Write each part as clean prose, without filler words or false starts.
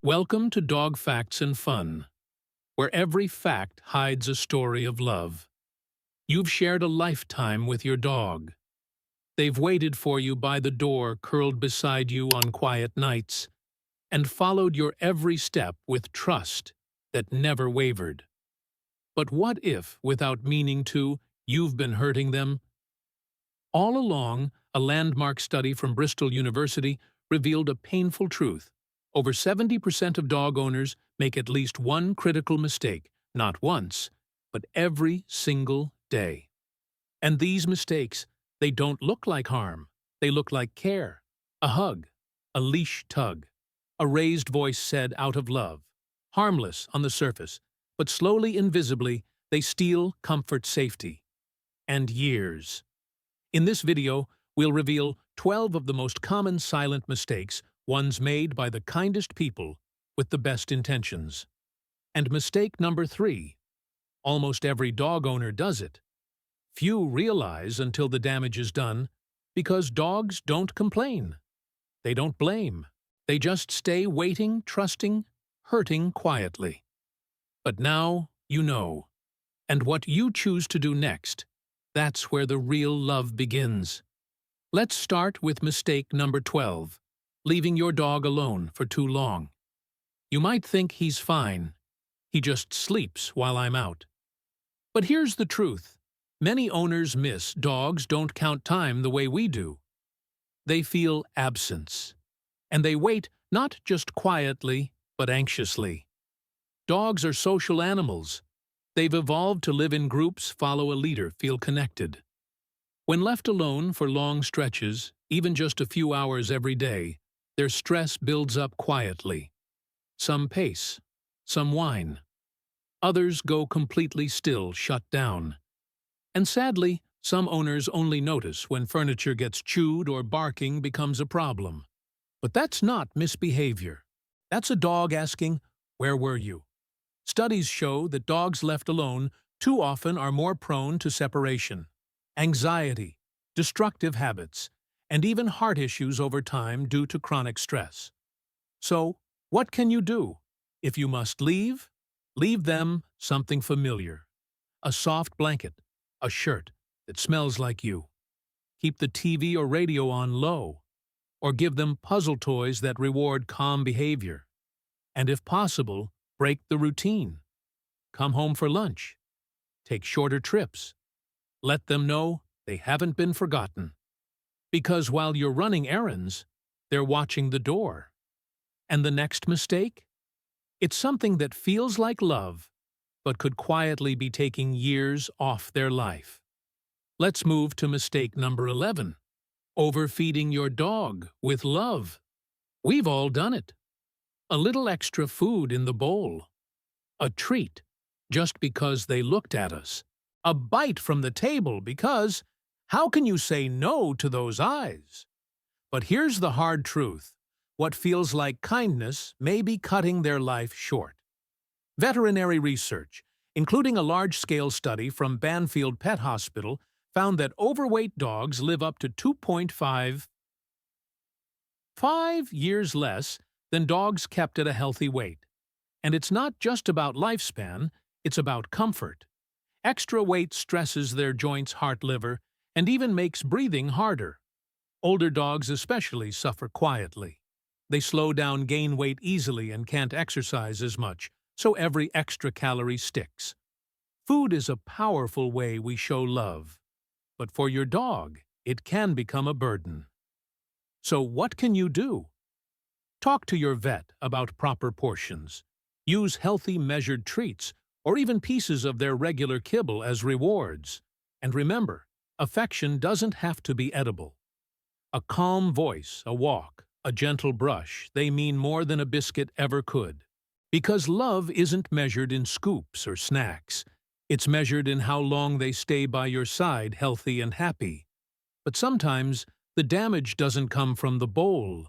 Welcome to Dog Facts and Fun, where every fact hides a story of love. You've shared a lifetime with your dog. They've waited for you by the door, curled beside you on quiet nights, and followed your every step with trust that never wavered. But what if, without meaning to, you've been hurting them? All along, a landmark study from Bristol University revealed a painful truth. Over 70% of dog owners make at least one critical mistake, not once, but every single day. And these mistakes, they don't look like harm. They look like care. A hug, a leash tug, a raised voice said out of love. Harmless on the surface, but slowly, invisibly, they steal comfort, safety, and years. In this video, we'll reveal 12 of the most common silent mistakes, ones made by the kindest people with the best intentions. And mistake number 3. Almost every dog owner does it. Few realize until the damage is done, because dogs don't complain. They don't blame. They just stay waiting, trusting, hurting quietly. But now you know. And what you choose to do next, that's where the real love begins. Let's start with mistake number 12. Leaving your dog alone for too long. You might think he's fine. He just sleeps while I'm out. But here's the truth. Many owners miss dogs don't count time the way we do. They feel absence. And they wait not just quietly, but anxiously. Dogs are social animals. They've evolved to live in groups, follow a leader, feel connected. When left alone for long stretches, even just a few hours every day, their stress builds up quietly. Some pace, some whine. Others go completely still, shut down. And sadly, some owners only notice when furniture gets chewed or barking becomes a problem. But that's not misbehavior. That's a dog asking, "Where were you?" Studies show that dogs left alone too often are more prone to separation, anxiety, destructive habits, and even heart issues over time due to chronic stress. So, what can you do? If you must leave, leave them something familiar. A soft blanket, a shirt that smells like you. Keep the TV or radio on low, or give them puzzle toys that reward calm behavior. And if possible, break the routine. Come home for lunch. Take shorter trips. Let them know they haven't been forgotten. Because while you're running errands, they're watching the door. And the next mistake? It's something that feels like love, but could quietly be taking years off their life. Let's move to mistake number 11. Overfeeding your dog with love. We've all done it. A little extra food in the bowl. A treat, just because they looked at us. A bite from the table because, how can you say no to those eyes? But here's the hard truth. What feels like kindness may be cutting their life short. Veterinary research, including a large-scale study from Banfield Pet Hospital, found that overweight dogs live up to 2.5 years less than dogs kept at a healthy weight. And it's not just about lifespan, it's about comfort. Extra weight stresses their joints, heart, liver, and even makes breathing harder. Older dogs especially suffer quietly. They slow down, gain weight easily, and can't exercise as much, so every extra calorie sticks. Food is a powerful way we show love. But for your dog, it can become a burden. So what can you do? Talk to your vet about proper portions. Use healthy, measured treats, or even pieces of their regular kibble as rewards. And remember, affection doesn't have to be edible. A calm voice, a walk, a gentle brush, they mean more than a biscuit ever could. Because love isn't measured in scoops or snacks. It's measured in how long they stay by your side, healthy and happy. But sometimes, the damage doesn't come from the bowl.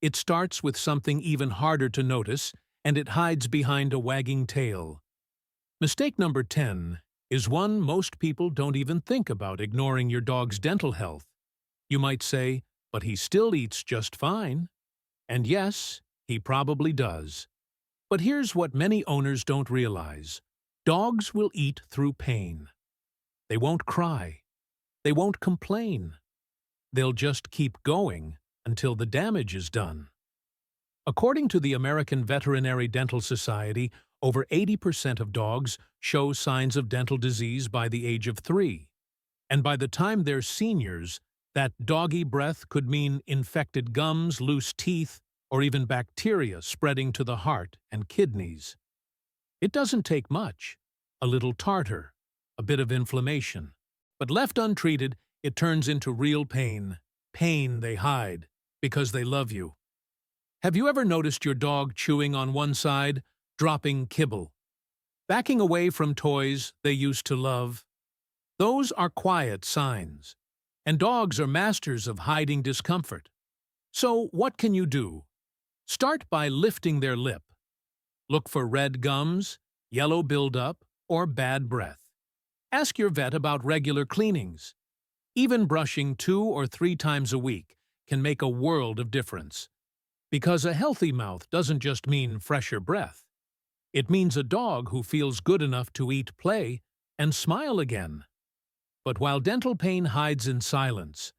It starts with something even harder to notice, and it hides behind a wagging tail. Mistake number 10 is one most people don't even think about: ignoring your dog's dental health. You might say, "But he still eats just fine." And yes, He probably does. But here's what many owners don't realize. Dogs will eat through pain. They won't cry. They won't complain. They'll just keep going until the damage is done. According to the American Veterinary Dental Society, over 80% of dogs show signs of dental disease by the age of 3. And by the time they're seniors, that doggy breath could mean infected gums, loose teeth, or even bacteria spreading to the heart and kidneys. It doesn't take much. A little tartar, a bit of inflammation. But left untreated, it turns into real pain. Pain they hide because they love you. Have you ever noticed your dog chewing on one side, dropping kibble, backing away from toys they used to love? Those are quiet signs, and dogs are masters of hiding discomfort. So what can you do? Start by lifting their lip. Look for red gums, yellow buildup, or bad breath. Ask your vet about regular cleanings. Even brushing 2 or 3 times a week can make a world of difference. Because a healthy mouth doesn't just mean fresher breath. It means a dog who feels good enough to eat, play, and smile again. But while dental pain hides in silence,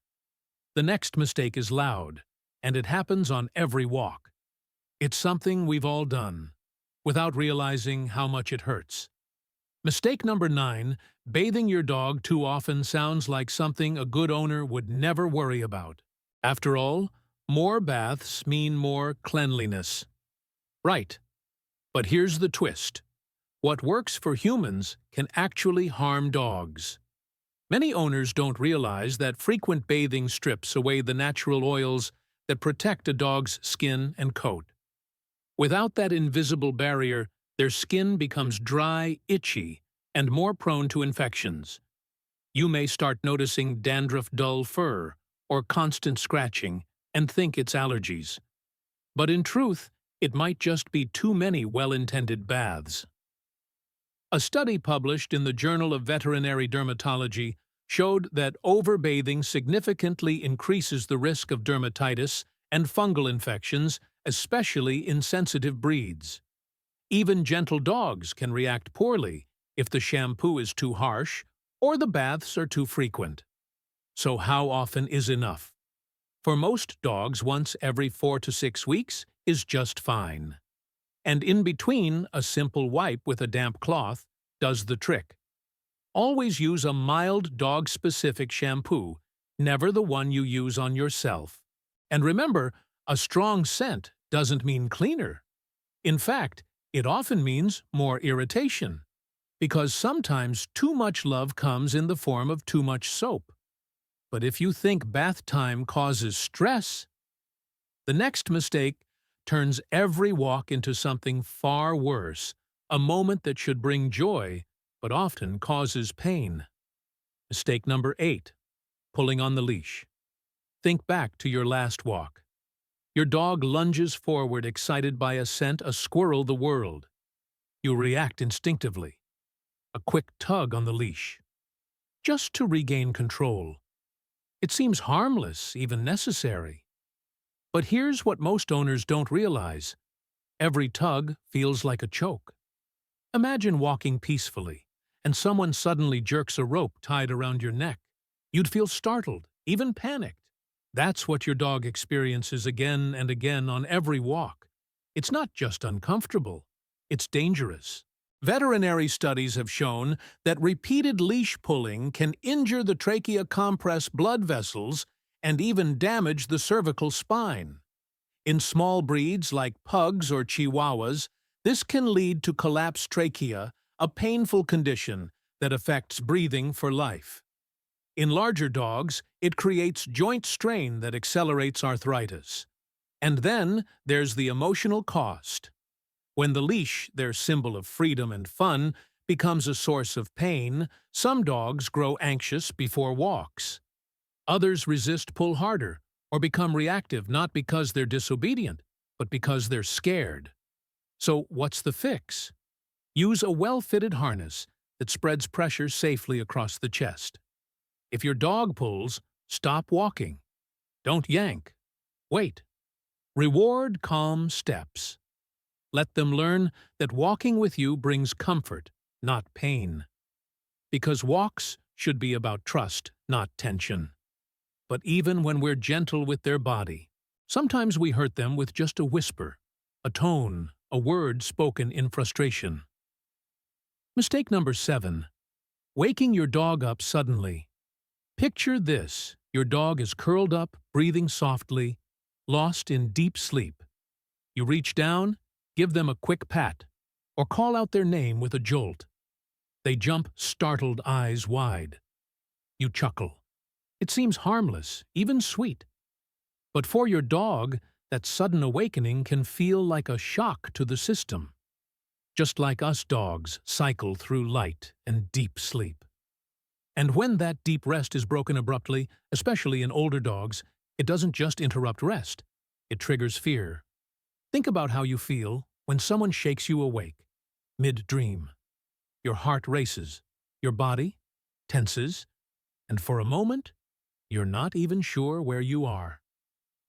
the next mistake is loud, and it happens on every walk. It's something we've all done, without realizing how much it hurts. Mistake number 9, bathing your dog too often sounds like something a good owner would never worry about. After all, more baths mean more cleanliness. Right. But here's the twist. What works for humans can actually harm dogs. Many owners don't realize that frequent bathing strips away the natural oils that protect a dog's skin and coat. Without that invisible barrier, their skin becomes dry, itchy, and more prone to infections. You may start noticing dandruff, dull fur, or constant scratching, and think it's allergies. But in truth, it might just be too many well-intended baths. A study published in the Journal of Veterinary Dermatology showed that overbathing significantly increases the risk of dermatitis and fungal infections, especially in sensitive breeds. Even gentle dogs can react poorly if the shampoo is too harsh or the baths are too frequent. So how often is enough? For most dogs, once every 4 to 6 weeks is just fine. And in between, a simple wipe with a damp cloth does the trick. Always use a mild dog-specific shampoo, never the one you use on yourself. And remember, a strong scent doesn't mean cleaner. In fact, it often means more irritation, because sometimes too much love comes in the form of too much soap. But if you think bath time causes stress, the next mistake turns every walk into something far worse, a moment that should bring joy, but often causes pain. Mistake number 8, pulling on the leash. Think back to your last walk. Your dog lunges forward, excited by a scent, a squirrel, the world. You react instinctively. A quick tug on the leash, just to regain control. It seems harmless, even necessary. But here's what most owners don't realize. Every tug feels like a choke. Imagine walking peacefully, and someone suddenly jerks a rope tied around your neck. You'd feel startled, even panicked. That's what your dog experiences again and again on every walk. It's not just uncomfortable, it's dangerous. Veterinary studies have shown that repeated leash pulling can injure the trachea, compress blood vessels, and even damage the cervical spine. In small breeds like pugs or chihuahuas, this can lead to collapsed trachea, a painful condition that affects breathing for life. In larger dogs, it creates joint strain that accelerates arthritis. And then there's the emotional cost. When the leash, their symbol of freedom and fun, becomes a source of pain, some dogs grow anxious before walks. Others resist, pull harder, or become reactive not because they're disobedient, but because they're scared. So what's the fix? Use a well-fitted harness that spreads pressure safely across the chest. If your dog pulls, stop walking. Don't yank. Wait. Reward calm steps. Let them learn that walking with you brings comfort, not pain. Because walks should be about trust, not tension. But even when we're gentle with their body, sometimes we hurt them with just a whisper, a tone, a word spoken in frustration. Mistake number 7. Waking your dog up suddenly. Picture this. Your dog is curled up, breathing softly, lost in deep sleep. You reach down, give them a quick pat, or call out their name with a jolt. They jump, startled, eyes wide. You chuckle. It seems harmless, even sweet. But for your dog, that sudden awakening can feel like a shock to the system. Just like us dogs cycle through light and deep sleep. And when that deep rest is broken abruptly, especially in older dogs, it doesn't just interrupt rest. It triggers fear. Think about how you feel when someone shakes you awake, mid-dream. Your heart races, your body tenses, and for a moment, you're not even sure where you are.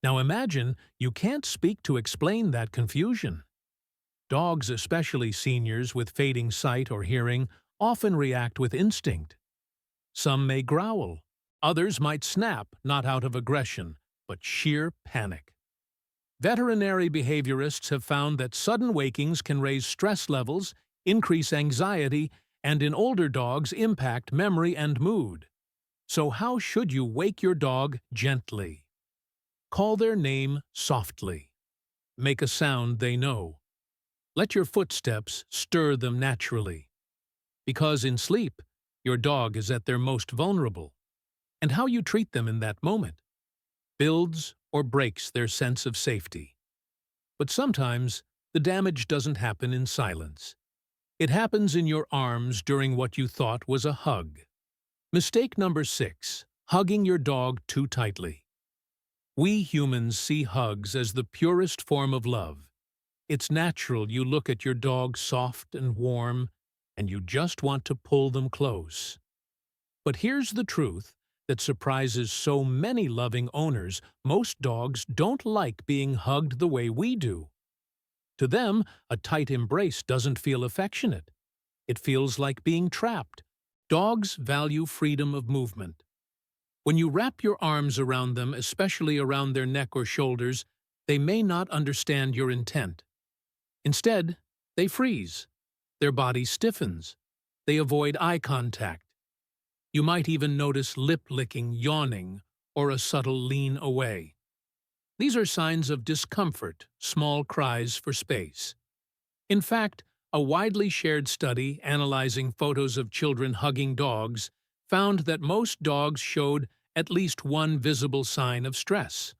Now imagine you can't speak to explain that confusion. Dogs, especially seniors with fading sight or hearing, often react with instinct. Some may growl. Others might snap, not out of aggression, but sheer panic. Veterinary behaviorists have found that sudden wakings can raise stress levels, increase anxiety, and in older dogs impact memory and mood. So how should you wake your dog gently? Call their name softly. Make a sound they know. Let your footsteps stir them naturally. Because in sleep, your dog is at their most vulnerable. And how you treat them in that moment builds or breaks their sense of safety. But sometimes, the damage doesn't happen in silence. It happens in your arms during what you thought was a hug. Mistake number 6. Hugging your dog too tightly. We humans see hugs as the purest form of love. It's natural you look at your dog soft and warm, and you just want to pull them close. But here's the truth that surprises so many loving owners: most dogs don't like being hugged the way we do. To them, a tight embrace doesn't feel affectionate. It feels like being trapped. Dogs value freedom of movement. When you wrap your arms around them, especially around their neck or shoulders, they may not understand your intent. Instead, they freeze. Their body stiffens. They avoid eye contact. You might even notice lip licking, yawning, or a subtle lean away. These are signs of discomfort, small cries for space. In fact, a widely shared study analyzing photos of children hugging dogs found that most dogs showed at least one visible sign of stress.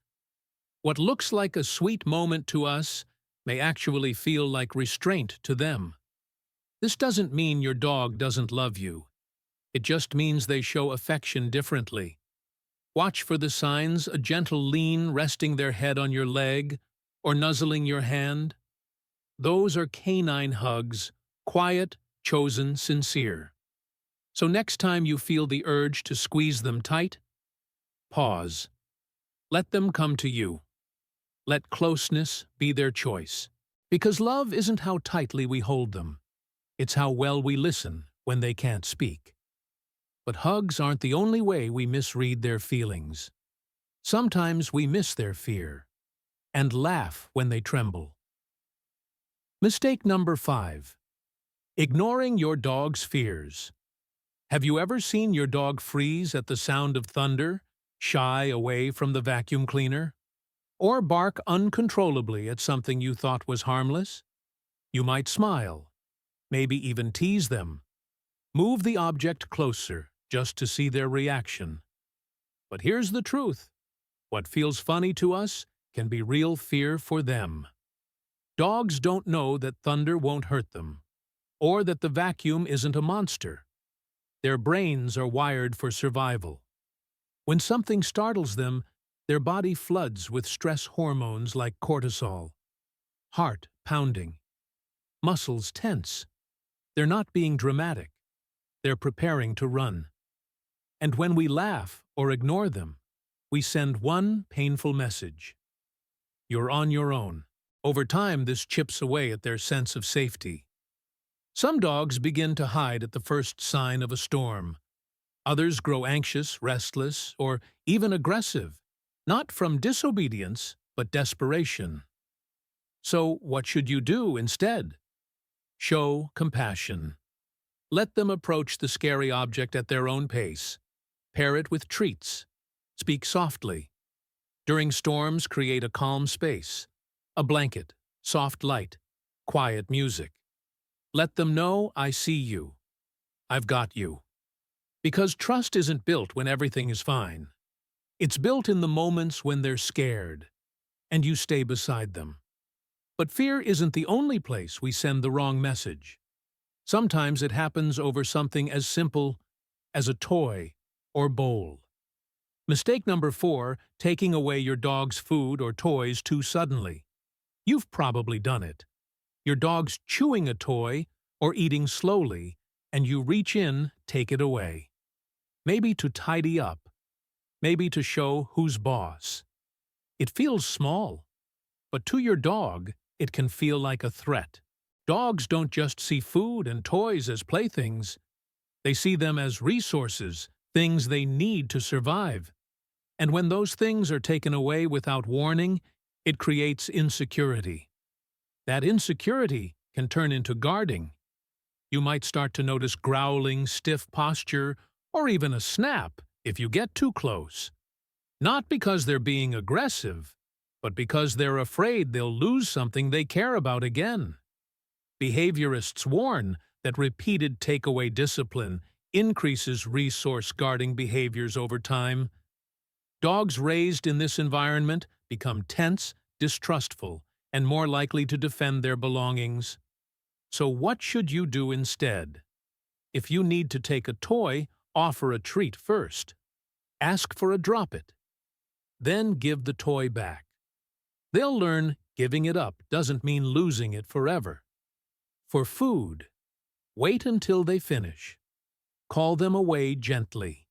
What looks like a sweet moment to us may actually feel like restraint to them. This doesn't mean your dog doesn't love you. It just means they show affection differently. Watch for the signs: a gentle lean, resting their head on your leg, or nuzzling your hand. Those are canine hugs, quiet, chosen, sincere. So next time you feel the urge to squeeze them tight, pause. Let them come to you. Let closeness be their choice. Because love isn't how tightly we hold them. It's how well we listen when they can't speak. But hugs aren't the only way we misread their feelings. Sometimes we miss their fear and laugh when they tremble. Mistake number 5. Ignoring your dog's fears. Have you ever seen your dog freeze at the sound of thunder, shy away from the vacuum cleaner? Or bark uncontrollably at something you thought was harmless? You might smile, maybe even tease them. Move the object closer just to see their reaction. But here's the truth. What feels funny to us can be real fear for them. Dogs don't know that thunder won't hurt them, or that the vacuum isn't a monster. Their brains are wired for survival. When something startles them, their body floods with stress hormones like cortisol. Heart pounding. Muscles tense. They're not being dramatic. They're preparing to run. And when we laugh or ignore them, we send one painful message. You're on your own. Over time, this chips away at their sense of safety. Some dogs begin to hide at the first sign of a storm. Others grow anxious, restless, or even aggressive, not from disobedience, but desperation. So what should you do instead? Show compassion. Let them approach the scary object at their own pace. Pair it with treats. Speak softly. During storms, create a calm space. A blanket, soft light, quiet music. Let them know, I see you. I've got you. Because trust isn't built when everything is fine. It's built in the moments when they're scared, and you stay beside them. But fear isn't the only place we send the wrong message. Sometimes it happens over something as simple as a toy or bowl. Mistake number 4, taking away your dog's food or toys too suddenly. You've probably done it. Your dog's chewing a toy or eating slowly, and you reach in, take it away. Maybe to tidy up. Maybe to show who's boss. It feels small, but to your dog, it can feel like a threat. Dogs don't just see food and toys as playthings. They see them as resources, things they need to survive. And when those things are taken away without warning, it creates insecurity. That insecurity can turn into guarding. You might start to notice growling, stiff posture, or even a snap if you get too close. Not because they're being aggressive, but because they're afraid they'll lose something they care about again. Behaviorists warn that repeated takeaway discipline increases resource guarding behaviors over time. Dogs raised in this environment become tense, distrustful, and more likely to defend their belongings. So what should you do instead? If you need to take a toy, offer a treat first. Ask for a drop it. Then give the toy back. They'll learn giving it up doesn't mean losing it forever. For food, wait until they finish. Call them away gently.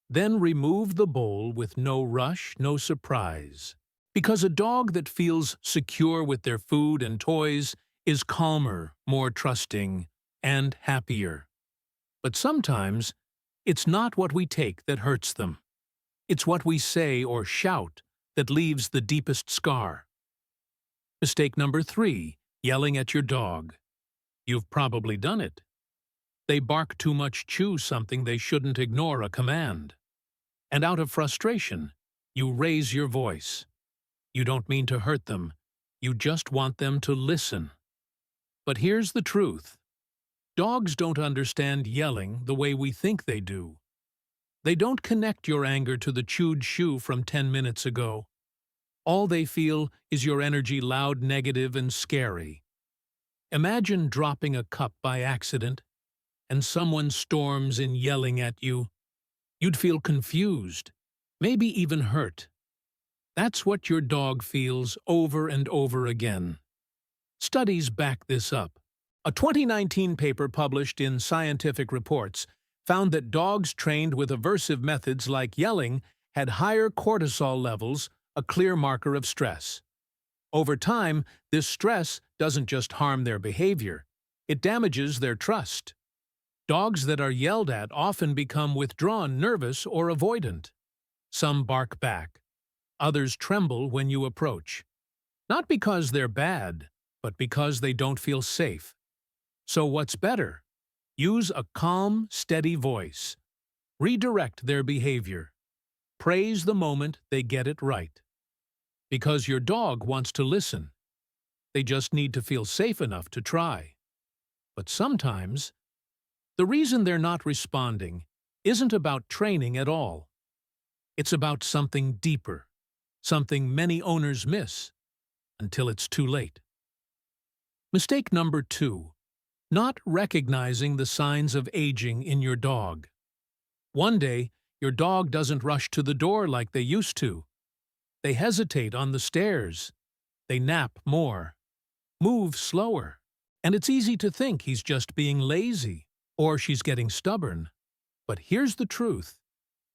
Then remove the bowl with no rush, no surprise. Because a dog that feels secure with their food and toys is calmer, more trusting, and happier. But sometimes, it's not what we take that hurts them. It's what we say or shout that leaves the deepest scar. Mistake number 3, yelling at your dog. You've probably done it. They bark too much, chew something they shouldn't, ignore a command. And out of frustration, you raise your voice. You don't mean to hurt them. You just want them to listen. But here's the truth. Dogs don't understand yelling the way we think they do. They don't connect your anger to the chewed shoe from 10 minutes ago. All they feel is your energy, loud, negative, and scary. Imagine dropping a cup by accident, and someone storms in yelling at you. You'd feel confused, maybe even hurt. That's what your dog feels over and over again. Studies back this up. A 2019 paper published in Scientific Reports found that dogs trained with aversive methods like yelling had higher cortisol levels, a clear marker of stress. Over time, this stress doesn't just harm their behavior, it damages their trust. Dogs that are yelled at often become withdrawn, nervous, or avoidant. Some bark back. Others tremble when you approach. Not because they're bad, but because they don't feel safe. So what's better? Use a calm, steady voice. Redirect their behavior. Praise the moment they get it right. Because your dog wants to listen. They just need to feel safe enough to try. But sometimes, the reason they're not responding isn't about training at all. It's about something deeper, something many owners miss until it's too late. Mistake number 2, not recognizing the signs of aging in your dog. One day, your dog doesn't rush to the door like they used to. They hesitate on the stairs. They nap more, move slower, and it's easy to think he's just being lazy or she's getting stubborn. But here's the truth.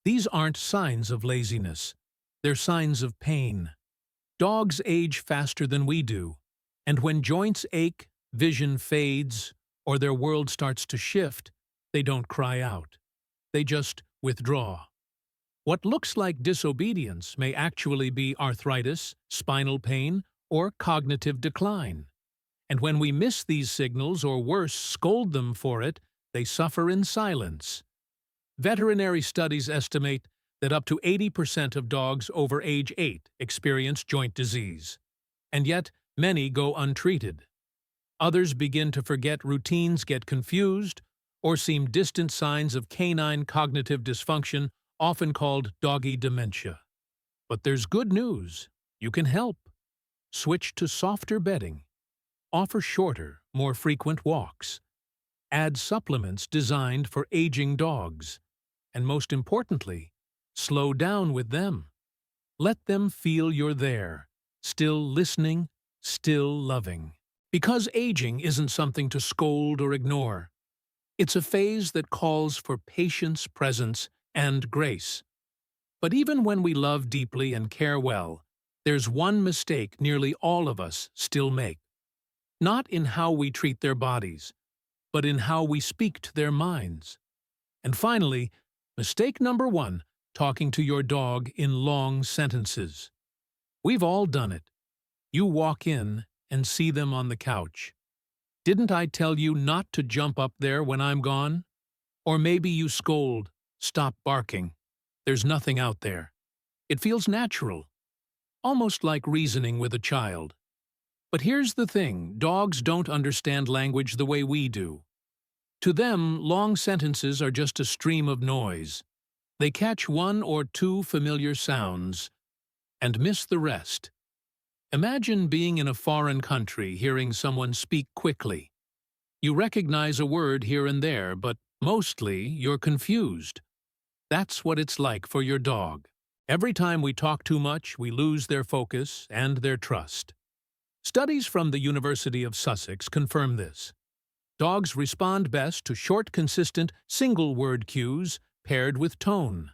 These aren't signs of laziness. They're signs of pain. Dogs age faster than we do, and when joints ache, vision fades, or their world starts to shift, they don't cry out. They just withdraw. What looks like disobedience may actually be arthritis, spinal pain, or cognitive decline. And when we miss these signals, or worse, scold them for it, they suffer in silence. Veterinary studies estimate that up to 80% of dogs over age 8 experience joint disease. And yet, many go untreated. Others begin to forget routines, get confused, or seem distant signs of canine cognitive dysfunction, often called doggy dementia. But there's good news. You can help. Switch to softer bedding. Offer shorter, more frequent walks. Add supplements designed for aging dogs. And most importantly, slow down with them. Let them feel you're there, still listening, still loving. Because aging isn't something to scold or ignore. It's a phase that calls for patience, presence, and grace. But even when we love deeply and care well, there's one mistake nearly all of us still make. Not in how we treat their bodies, but in how we speak to their minds. And finally, mistake number 1, talking to your dog in long sentences. We've all done it. You walk in and see them on the couch. Didn't I tell you not to jump up there when I'm gone? Or maybe you scold, stop barking. There's nothing out there. It feels natural, almost like reasoning with a child. But here's the thing, dogs don't understand language the way we do. To them, long sentences are just a stream of noise. They catch 1 or 2 familiar sounds and miss the rest. Imagine being in a foreign country, hearing someone speak quickly. You recognize a word here and there, but mostly you're confused. That's what it's like for your dog. Every time we talk too much, we lose their focus and their trust. Studies from the University of Sussex confirm this. Dogs respond best to short, consistent, single-word cues paired with tone.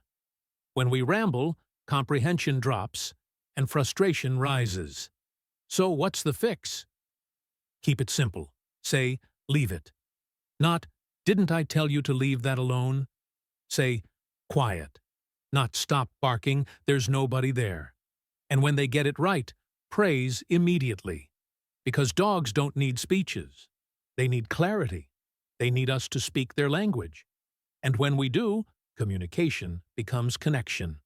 When we ramble, comprehension drops and frustration rises. So what's the fix? Keep it simple. Say, leave it. Not, didn't I tell you to leave that alone? Say, quiet. Not stop barking, there's nobody there. And when they get it right, praise immediately. Because dogs don't need speeches. They need clarity. They need us to speak their language. And when we do, communication becomes connection.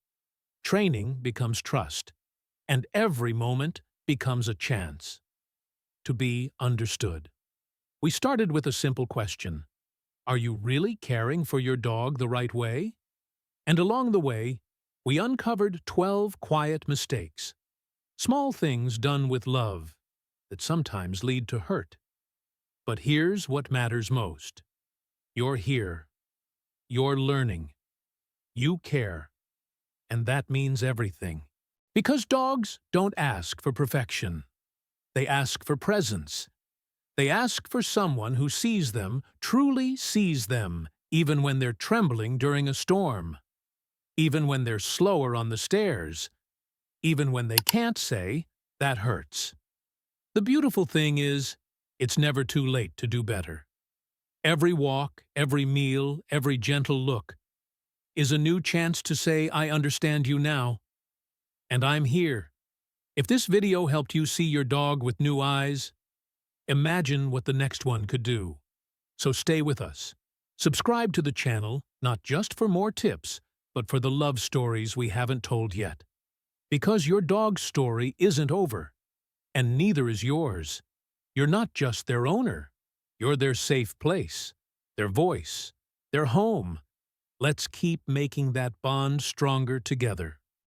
Training becomes trust. And every moment becomes a chance to be understood. We started with a simple question. Are you really caring for your dog the right way? And along the way, we uncovered 12 quiet mistakes. Small things done with love that sometimes lead to hurt. But here's what matters most. You're here. You're learning. You care. And that means everything. Because dogs don't ask for perfection. They ask for presence. They ask for someone who sees them, truly sees them, even when they're trembling during a storm. Even when they're slower on the stairs. Even when they can't say, that hurts. The beautiful thing is, it's never too late to do better. Every walk, every meal, every gentle look is a new chance to say, I understand you now. And I'm here. If this video helped you see your dog with new eyes, imagine what the next one could do. So stay with us. Subscribe to the channel, not just for more tips, but for the love stories we haven't told yet. Because your dog's story isn't over, and neither is yours. You're not just their owner. You're their safe place, their voice, their home. Let's keep making that bond stronger together.